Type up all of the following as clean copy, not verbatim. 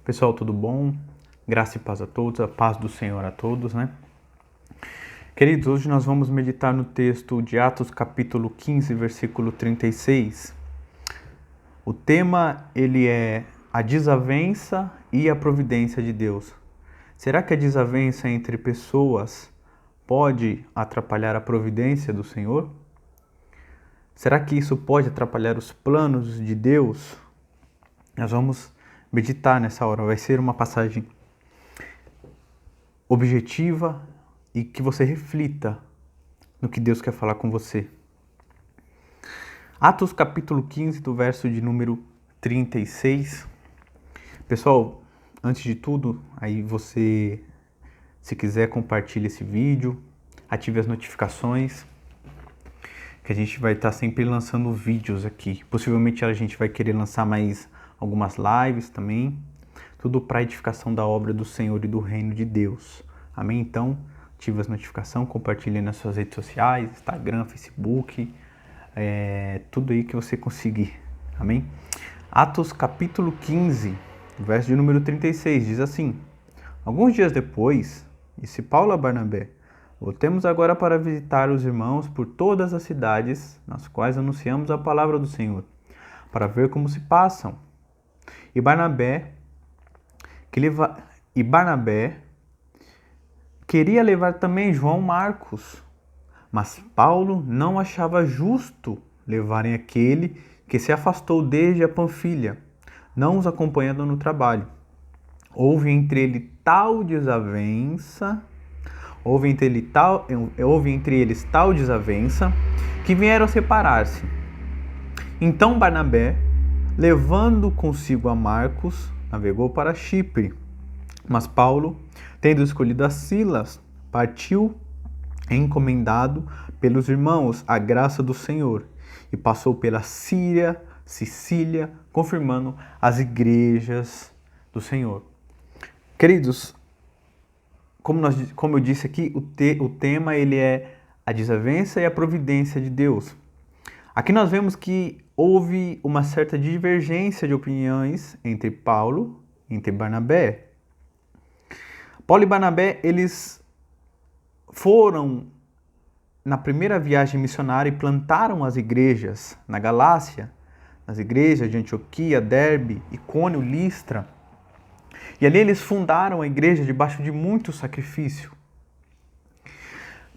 Pessoal, tudo bom? Graça e paz a todos, a paz do Senhor a todos, né? Queridos, hoje nós vamos meditar no texto de Atos capítulo 15, versículo 36. O tema, ele é a desavença e a providência de Deus. Será que a desavença entre pessoas pode atrapalhar a providência do Senhor? Será que isso pode atrapalhar os planos de Deus? Nós vamos meditar nessa hora. Vai ser uma passagem objetiva e que você reflita no que Deus quer falar com você. Atos capítulo 15, do verso de número 36. Pessoal, antes de tudo, aí você, se quiser, compartilhe esse vídeo, ative as notificações, que a gente vai estar sempre lançando vídeos aqui. Possivelmente a gente vai querer lançar mais algumas lives também. Tudo para a edificação da obra do Senhor e do reino de Deus. Amém? Então, ative as notificações, compartilhe nas suas redes sociais, Instagram, Facebook, tudo aí que você conseguir. Amém? Atos capítulo 15, verso de número 36, diz assim: Alguns dias depois, disse Paulo a Barnabé: Voltemos agora para visitar os irmãos por todas as cidades nas quais anunciamos a palavra do Senhor, para ver como se passam. E Barnabé queria levar também João Marcos, mas Paulo não achava justo levarem aquele que se afastou desde a Panfilha, não os acompanhando no trabalho. Houve entre eles tal desavença que vieram separar-se. Então Barnabé, levando consigo a Marcos, navegou para Chipre. Mas Paulo, tendo escolhido a Silas, partiu encomendado pelos irmãos à graça do Senhor e passou pela Síria, Sicília, confirmando as igrejas do Senhor. Queridos, como eu disse aqui, o tema ele é a desavença e a providência de Deus. Aqui nós vemos que houve uma certa divergência de opiniões entre Paulo e entre Barnabé. Paulo e Barnabé, eles foram na primeira viagem missionária e plantaram as igrejas na Galácia, as igrejas de Antioquia, Derbe, Icônio, Listra. E ali eles fundaram a igreja debaixo de muito sacrifício.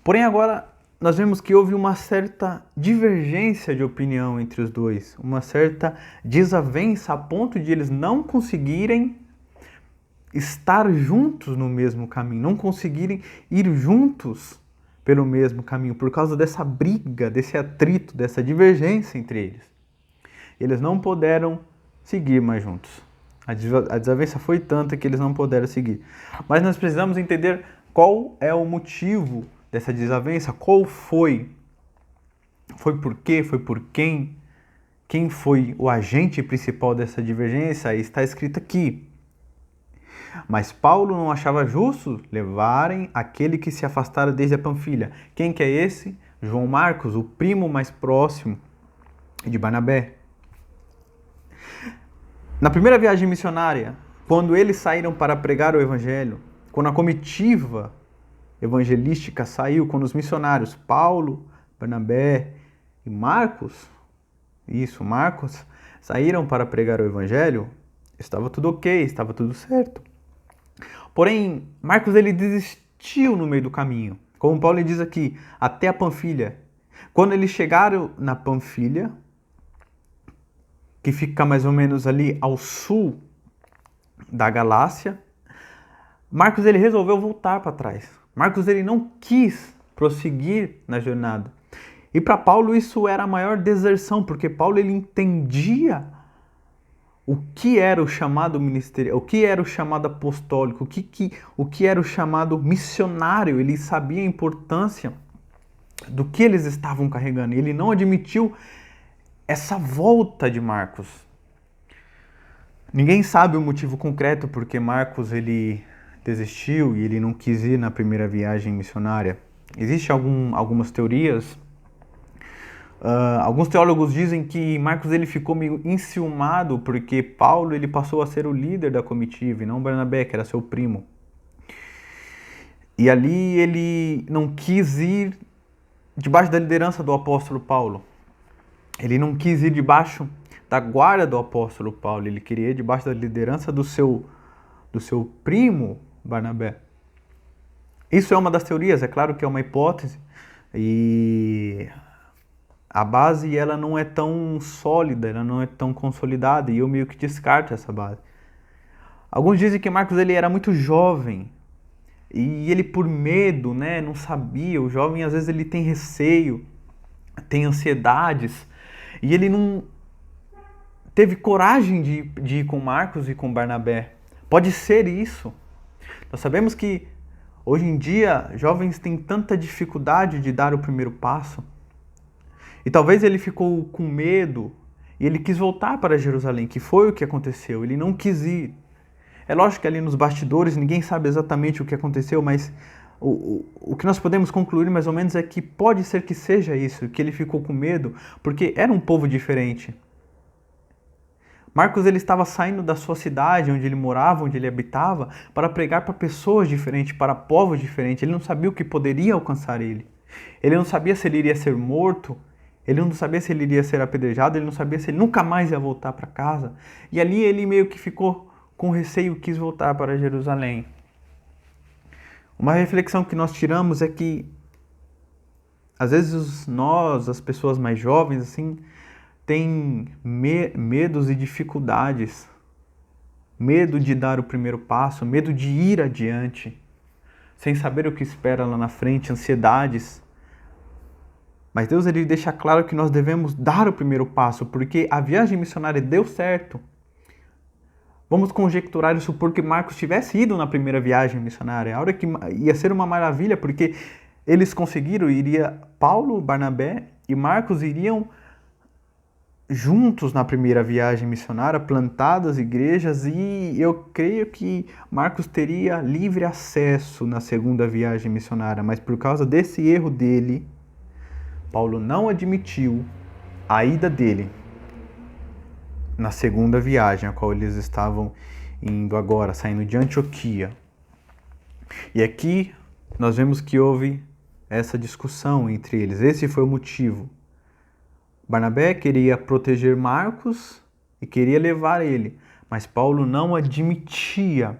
Porém agora nós vemos que houve uma certa divergência de opinião entre os dois, uma certa desavença a ponto de eles não conseguirem estar juntos no mesmo caminho, não conseguirem ir juntos pelo mesmo caminho, por causa dessa briga, desse atrito, dessa divergência entre eles. Eles não puderam seguir mais juntos. A desavença foi tanta que eles não puderam seguir. Mas nós precisamos entender qual é o motivo dessa desavença, qual foi? Foi por quê? Foi por quem? Quem foi o agente principal dessa divergência? Está escrito aqui. Mas Paulo não achava justo levarem aquele que se afastara desde a Panfilha. Quem que é esse? João Marcos, o primo mais próximo de Barnabé. Na primeira viagem missionária, quando eles saíram para pregar o evangelho, quando a comitiva evangelística saiu, quando os missionários Paulo, Barnabé e Marcos saíram para pregar o evangelho, estava tudo ok, estava tudo certo. Porém, Marcos ele desistiu no meio do caminho. Como Paulo diz aqui, até a Panfilha. Quando eles chegaram na Panfilha, que fica mais ou menos ali ao sul da Galácia, Marcos ele resolveu voltar para trás. Marcos ele não quis prosseguir na jornada. E para Paulo isso era a maior deserção, porque Paulo ele entendia o que era o chamado ministerial, o que era o chamado apostólico, o que era o chamado missionário. Ele sabia a importância do que eles estavam carregando. Ele não admitiu essa volta de Marcos. Ninguém sabe o motivo concreto porque Marcos ele desistiu e ele não quis ir na primeira viagem missionária. Existem algumas teorias Alguns teólogos dizem que Marcos ele ficou meio enciumado porque Paulo ele passou a ser o líder da comitiva e não Barnabé, que era seu primo. E ali ele não quis ir debaixo da liderança do apóstolo Paulo. Ele não quis ir debaixo da guarda do apóstolo Paulo. Ele queria ir debaixo da liderança do seu primo Barnabé. Isso é uma das teorias, é claro que é uma hipótese. E a base ela não é tão sólida, ela não é tão consolidada. E eu meio que descarto essa base. Alguns dizem que Marcos ele era muito jovem. E ele por medo, né, não sabia. O jovem às vezes ele tem receio, tem ansiedades. E ele não teve coragem de ir com Marcos e com Barnabé. Pode ser isso. Nós sabemos que hoje em dia jovens têm tanta dificuldade de dar o primeiro passo. E talvez ele ficou com medo e ele quis voltar para Jerusalém, que foi o que aconteceu. Ele não quis ir. É lógico que ali nos bastidores ninguém sabe exatamente o que aconteceu, mas o que nós podemos concluir mais ou menos é que pode ser que seja isso, que ele ficou com medo, porque era um povo diferente. Marcos ele estava saindo da sua cidade, onde ele morava, onde ele habitava, para pregar para pessoas diferentes, para povos diferentes. Ele não sabia o que poderia alcançar ele. Ele não sabia se ele iria ser morto, ele não sabia se ele iria ser apedrejado, ele não sabia se ele nunca mais ia voltar para casa. E ali ele meio que ficou com receio, quis voltar para Jerusalém. Uma reflexão que nós tiramos é que às vezes nós, as pessoas mais jovens, assim, tem medos e dificuldades, medo de dar o primeiro passo, medo de ir adiante, sem saber o que espera lá na frente, ansiedades. Mas Deus ele deixa claro que nós devemos dar o primeiro passo, porque a viagem missionária deu certo. Vamos conjecturar e supor que Marcos tivesse ido na primeira viagem missionária. A hora que ia ser uma maravilha, porque eles conseguiram, iria Paulo, Barnabé e Marcos iriam juntos na primeira viagem missionária, plantadas igrejas, e eu creio que Marcos teria livre acesso na segunda viagem missionária, mas por causa desse erro dele, Paulo não admitiu a ida dele na segunda viagem, a qual eles estavam indo agora, saindo de Antioquia. E aqui nós vemos que houve essa discussão entre eles. Esse foi o motivo. Barnabé queria proteger Marcos e queria levar ele, mas Paulo não admitia.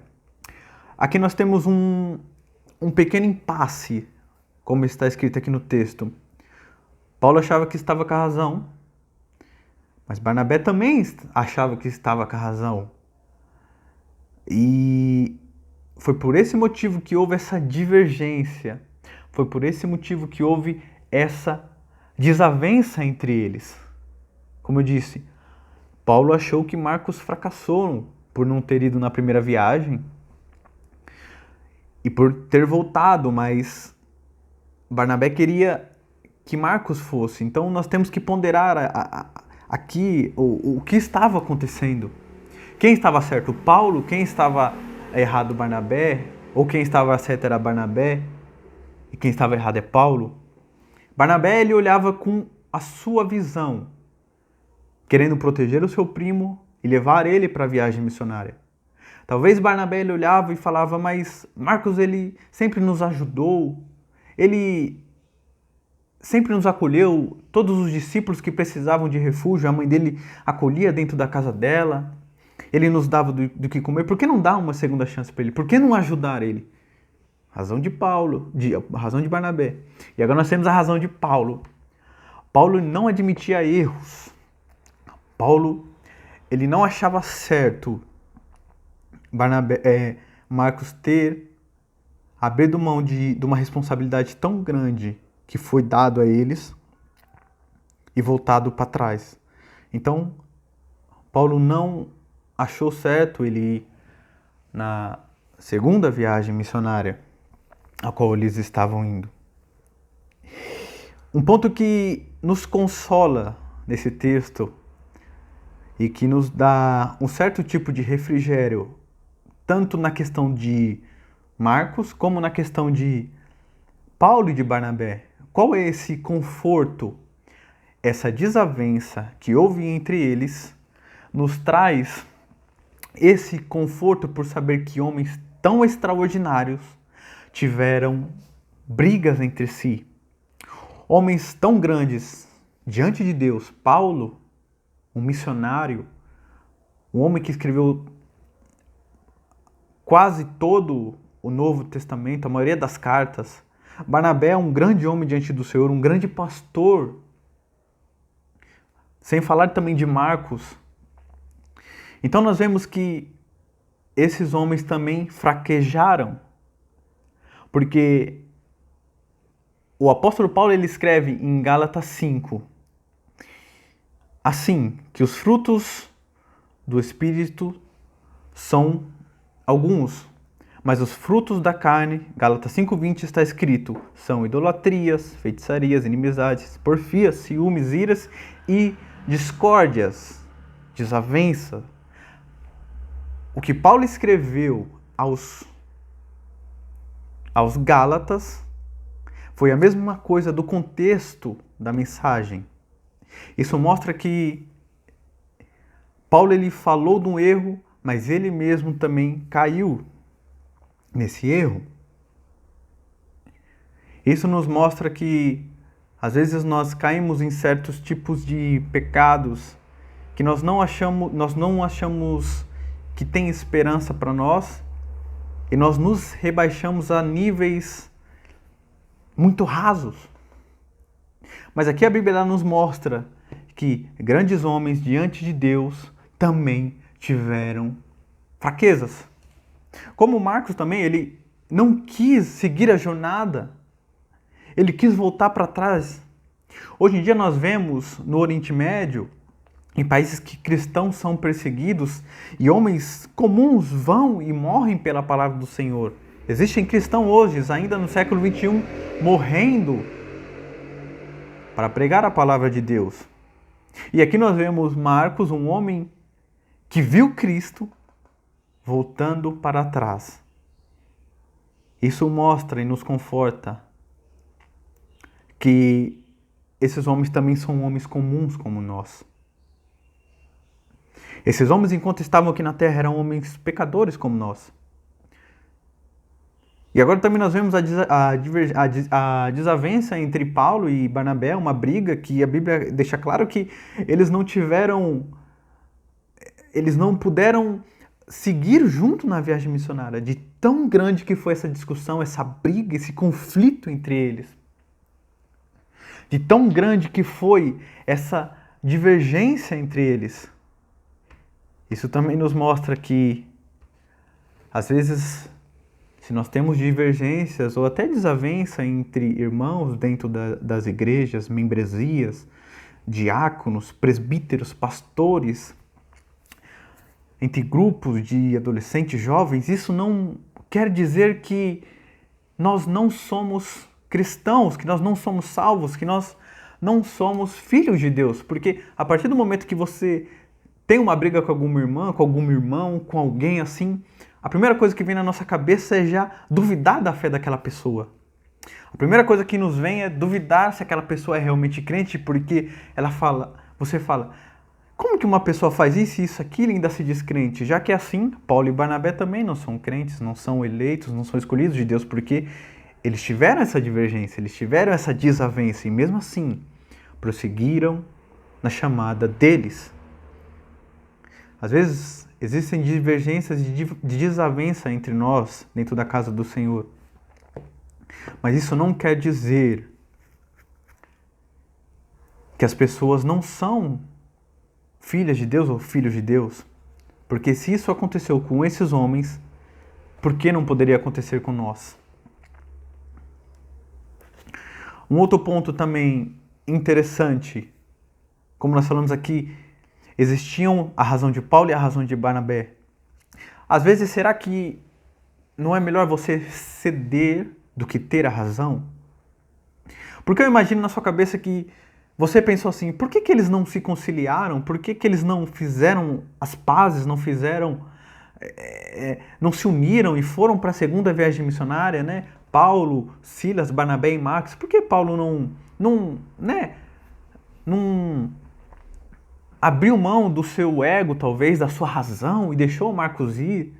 Aqui nós temos um pequeno impasse, como está escrito aqui no texto. Paulo achava que estava com a razão, mas Barnabé também achava que estava com a razão. E foi por esse motivo que houve essa divergência. Foi por esse motivo que houve essa desavença entre eles. Como eu disse, Paulo achou que Marcos fracassou por não ter ido na primeira viagem e por ter voltado, mas Barnabé queria que Marcos fosse. Então nós temos que ponderar aqui o que estava acontecendo. Quem estava certo? Paulo? Quem estava errado? Barnabé? Ou quem estava certo era Barnabé? E quem estava errado é Paulo? Barnabé ele olhava com a sua visão, querendo proteger o seu primo e levar ele para a viagem missionária. Talvez Barnabé ele olhava e falava, mas Marcos ele sempre nos ajudou, ele sempre nos acolheu, todos os discípulos que precisavam de refúgio, a mãe dele acolhia dentro da casa dela, ele nos dava do que comer, por que não dar uma segunda chance para ele? Por que não ajudar ele? Razão de Paulo, razão de Barnabé. E agora nós temos a razão de Paulo. Paulo não admitia erros. Paulo, ele não achava certo Marcos ter abrido mão de uma responsabilidade tão grande que foi dado a eles e voltado para trás. Então, Paulo não achou certo ele ir na segunda viagem missionária a qual eles estavam indo. Um ponto que nos consola nesse texto e que nos dá um certo tipo de refrigério, tanto na questão de Marcos como na questão de Paulo e de Barnabé. Qual é esse conforto? essa desavença que houve entre eles nos traz esse conforto por saber que homens tão extraordinários tiveram brigas entre si. Homens tão grandes diante de Deus. Paulo, um missionário, um homem que escreveu quase todo o Novo Testamento, a maioria das cartas. Barnabé é um grande homem diante do Senhor, um grande pastor. Sem falar também de Marcos. Então nós vemos que esses homens também fraquejaram, porque o apóstolo Paulo ele escreve em Gálatas 5, assim, que os frutos do Espírito são alguns, mas os frutos da carne, Gálatas 5:20 está escrito, são idolatrias, feitiçarias, inimizades, porfias, ciúmes, iras e discórdias, desavença. O que Paulo escreveu aos Gálatas foi a mesma coisa do contexto da mensagem. Isso mostra que Paulo ele falou de um erro, mas ele mesmo também caiu nesse erro. Isso nos mostra que às vezes nós caímos em certos tipos de pecados que nós não achamos que tem esperança para nós e nós nos rebaixamos a níveis muito rasos. Mas aqui a Bíblia nos mostra que grandes homens diante de Deus também tiveram fraquezas. Como Marcos também, ele não quis seguir a jornada, ele quis voltar para trás. Hoje em dia nós vemos no Oriente Médio, em países que cristãos são perseguidos e homens comuns vão e morrem pela palavra do Senhor. Existem cristãos hoje, ainda no século XXI, morrendo para pregar a palavra de Deus. E aqui nós vemos Marcos, um homem que viu Cristo voltando para trás. Isso mostra e nos conforta que esses homens também são homens comuns como nós. Esses homens, enquanto estavam aqui na terra, eram homens pecadores como nós. E agora também nós vemos a desavença entre Paulo e Barnabé, uma briga que a Bíblia deixa claro que eles não puderam seguir junto na viagem missionária, de tão grande que foi essa discussão, essa briga, esse conflito entre eles. De tão grande que foi essa divergência entre eles. Isso também nos mostra que, às vezes, se nós temos divergências ou até desavença entre irmãos dentro das igrejas, membresias, diáconos, presbíteros, pastores, entre grupos de adolescentes jovens, isso não quer dizer que nós não somos cristãos, que nós não somos salvos, que nós não somos filhos de Deus. Porque a partir do momento que você tem uma briga com alguma irmã, com algum irmão, com alguém assim, a primeira coisa que vem na nossa cabeça é já duvidar da fé daquela pessoa. A primeira coisa que nos vem é duvidar se aquela pessoa é realmente crente, porque você fala, como que uma pessoa faz isso, aquilo e ainda se diz crente? Já que é assim, Paulo e Barnabé também não são crentes, não são eleitos, não são escolhidos de Deus, porque eles tiveram essa divergência, eles tiveram essa desavença e mesmo assim prosseguiram na chamada deles. Às vezes existem divergências de desavença entre nós dentro da casa do Senhor. Mas isso não quer dizer que as pessoas não são filhas de Deus ou filhos de Deus. Porque se isso aconteceu com esses homens, por que não poderia acontecer com nós? Um outro ponto também interessante, como nós falamos aqui, existiam a razão de Paulo e a razão de Barnabé. Às vezes, será que não é melhor você ceder do que ter a razão? Porque eu imagino na sua cabeça que você pensou assim, por que eles não se conciliaram? Por que eles não fizeram as pazes, não se uniram e foram para a segunda viagem missionária, né? Paulo, Silas, Barnabé e Marcos. Por que Paulo não não abriu mão do seu ego, talvez, da sua razão e deixou o Marcos ir?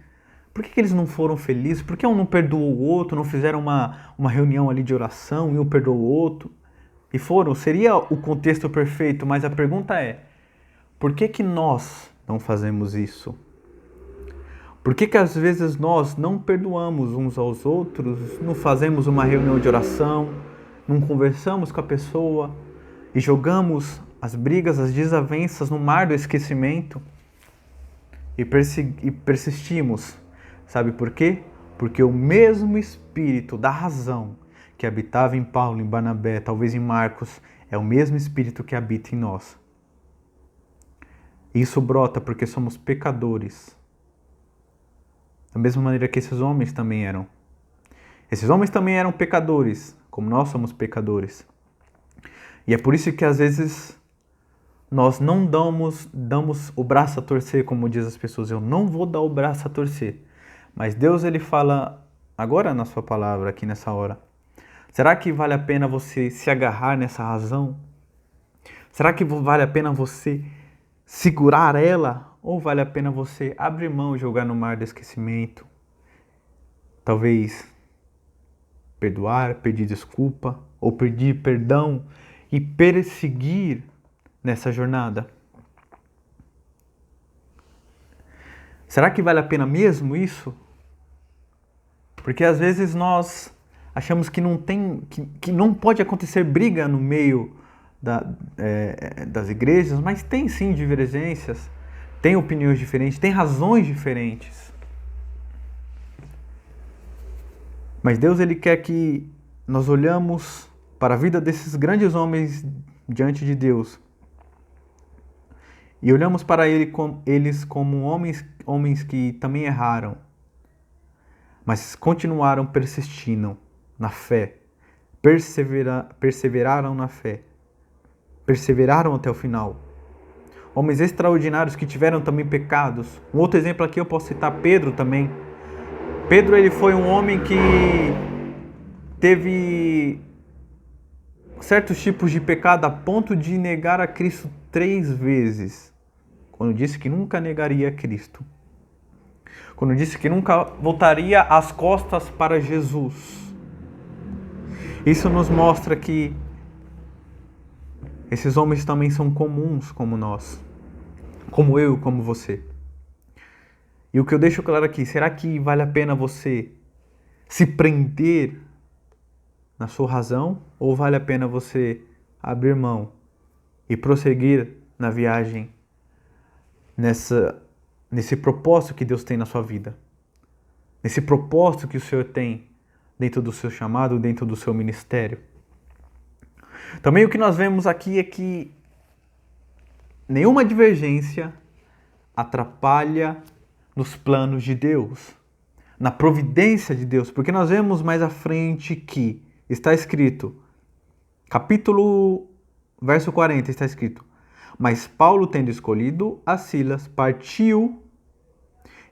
Por que eles não foram felizes? Por que um não perdoou o outro, não fizeram uma reunião ali de oração e um perdoou o outro? E foram, seria o contexto perfeito, mas a pergunta é, por que nós não fazemos isso? Por que às vezes nós não perdoamos uns aos outros, não fazemos uma reunião de oração, não conversamos com a pessoa e jogamos as brigas, as desavenças no mar do esquecimento e persistimos? Sabe por quê? Porque o mesmo espírito da razão que habitava em Paulo, em Barnabé, talvez em Marcos, é o mesmo espírito que habita em nós. Isso brota porque somos pecadores. Da mesma maneira que esses homens também eram. Esses homens também eram pecadores, como nós somos pecadores. E é por isso que às vezes nós não damos o braço a torcer, como diz as pessoas. Eu não vou dar o braço a torcer. Mas Deus, ele fala agora na sua palavra, aqui nessa hora. Será que vale a pena você se agarrar nessa razão? Será que vale a pena você segurar ela? Ou vale a pena você abrir mão e jogar no mar do esquecimento? Talvez perdoar, pedir desculpa, ou pedir perdão e perseguir nessa jornada? Será que vale a pena mesmo isso? Porque às vezes nós achamos que não pode acontecer briga no meio das igrejas, mas tem sim divergências, tem opiniões diferentes, tem razões diferentes. Mas Deus, ele quer que nós olhamos para a vida desses grandes homens diante de Deus e olhamos para eles como homens que também erraram, mas continuaram persistindo na fé, perseveraram na fé, perseveraram até o final. Homens extraordinários que tiveram também pecados. Um outro exemplo aqui eu posso citar Pedro também. Pedro, ele foi um homem que teve certos tipos de pecado a ponto de negar a Cristo 3 vezes. Quando disse que nunca negaria a Cristo. Quando disse que nunca voltaria as costas para Jesus. Isso nos mostra que esses homens também são comuns como nós. Como eu, como você. E o que eu deixo claro aqui, será que vale a pena você se prender na sua razão? Ou vale a pena você abrir mão e prosseguir na viagem, nesse propósito que Deus tem na sua vida? Nesse propósito que o Senhor tem dentro do seu chamado, dentro do seu ministério? Também o que nós vemos aqui é que nenhuma divergência atrapalha nos planos de Deus, na providência de Deus, porque nós vemos mais à frente que está escrito, verso 40 está escrito, mas Paulo, tendo escolhido a Silas, partiu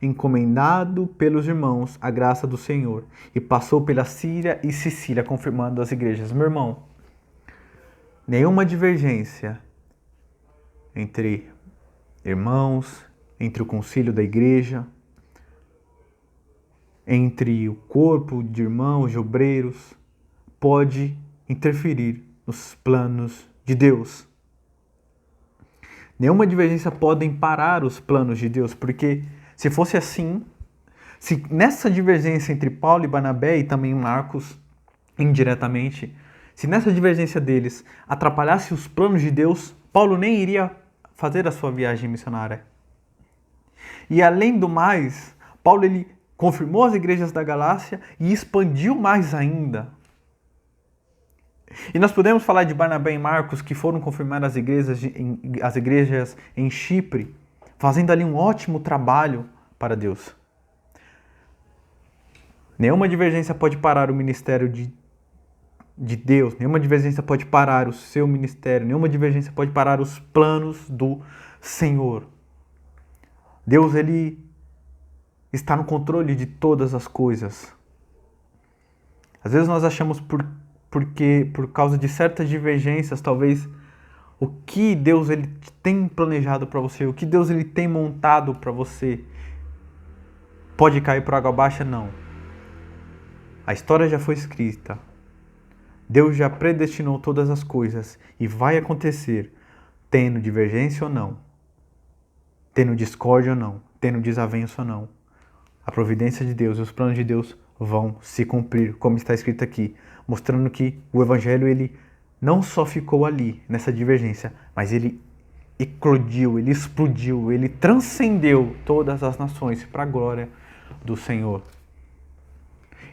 encomendado pelos irmãos a graça do Senhor e passou pela Síria e Sicília, confirmando as igrejas. Meu irmão, nenhuma divergência entre irmãos, entre o concílio da igreja, entre o corpo de irmãos, de obreiros, pode interferir nos planos de Deus. Nenhuma divergência pode parar os planos de Deus, porque se fosse assim, se nessa divergência entre Paulo e Barnabé e também Marcos, indiretamente, se nessa divergência deles atrapalhasse os planos de Deus, Paulo nem iria fazer a sua viagem missionária. E além do mais, Paulo ele confirmou as igrejas da Galácia e expandiu mais ainda. E nós podemos falar de Barnabé e Marcos, que foram confirmar as igrejas em Chipre, fazendo ali um ótimo trabalho para Deus. Nenhuma divergência pode parar o ministério de Deus, nenhuma divergência pode parar o seu ministério, nenhuma divergência pode parar os planos do Senhor. Deus, ele está no controle de todas as coisas. Às vezes nós achamos porque por causa de certas divergências, talvez o que Deus ele tem planejado para você, o que Deus ele tem montado para você, pode cair por água abaixo? Não. A história já foi escrita. Deus já predestinou todas as coisas e vai acontecer, tendo divergência ou não, tendo discórdia ou não, tendo desavença ou não. A providência de Deus e os planos de Deus vão se cumprir, como está escrito aqui, mostrando que o Evangelho ele não só ficou ali, nessa divergência, mas ele eclodiu, ele explodiu, ele transcendeu todas as nações para a glória do Senhor.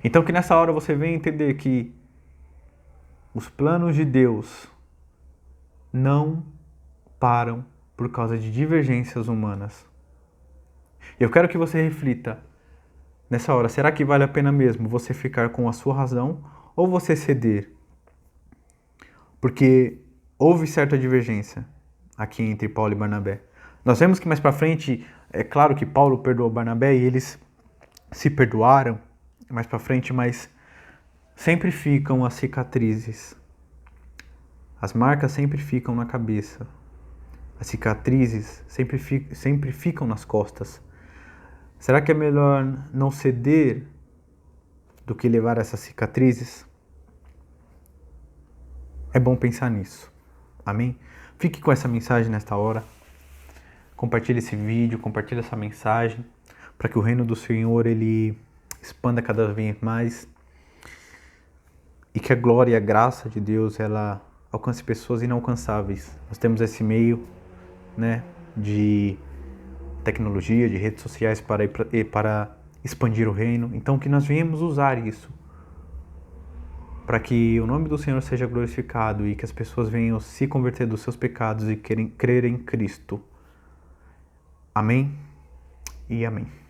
Então que nessa hora você venha entender que os planos de Deus não param por causa de divergências humanas. Eu quero que você reflita nessa hora, será que vale a pena mesmo você ficar com a sua razão ou você ceder? Porque houve certa divergência aqui entre Paulo e Barnabé. Nós vemos que mais para frente, é claro que Paulo perdoou Barnabé e eles se perdoaram mais para frente, mas sempre ficam as cicatrizes. As marcas sempre ficam na cabeça. As cicatrizes sempre ficam nas costas. Será que é melhor não ceder do que levar essas cicatrizes? É bom pensar nisso. Amém? Fique com essa mensagem nesta hora. Compartilhe esse vídeo, compartilhe essa mensagem, para que o reino do Senhor ele expanda cada vez mais e que a glória e a graça de Deus ela alcance pessoas inalcançáveis. Nós temos esse meio, né, de tecnologia, de redes sociais para expandir o reino. Então que nós venhamos usar isso para que o nome do Senhor seja glorificado e que as pessoas venham se converter dos seus pecados e crer em Cristo. Amém e amém.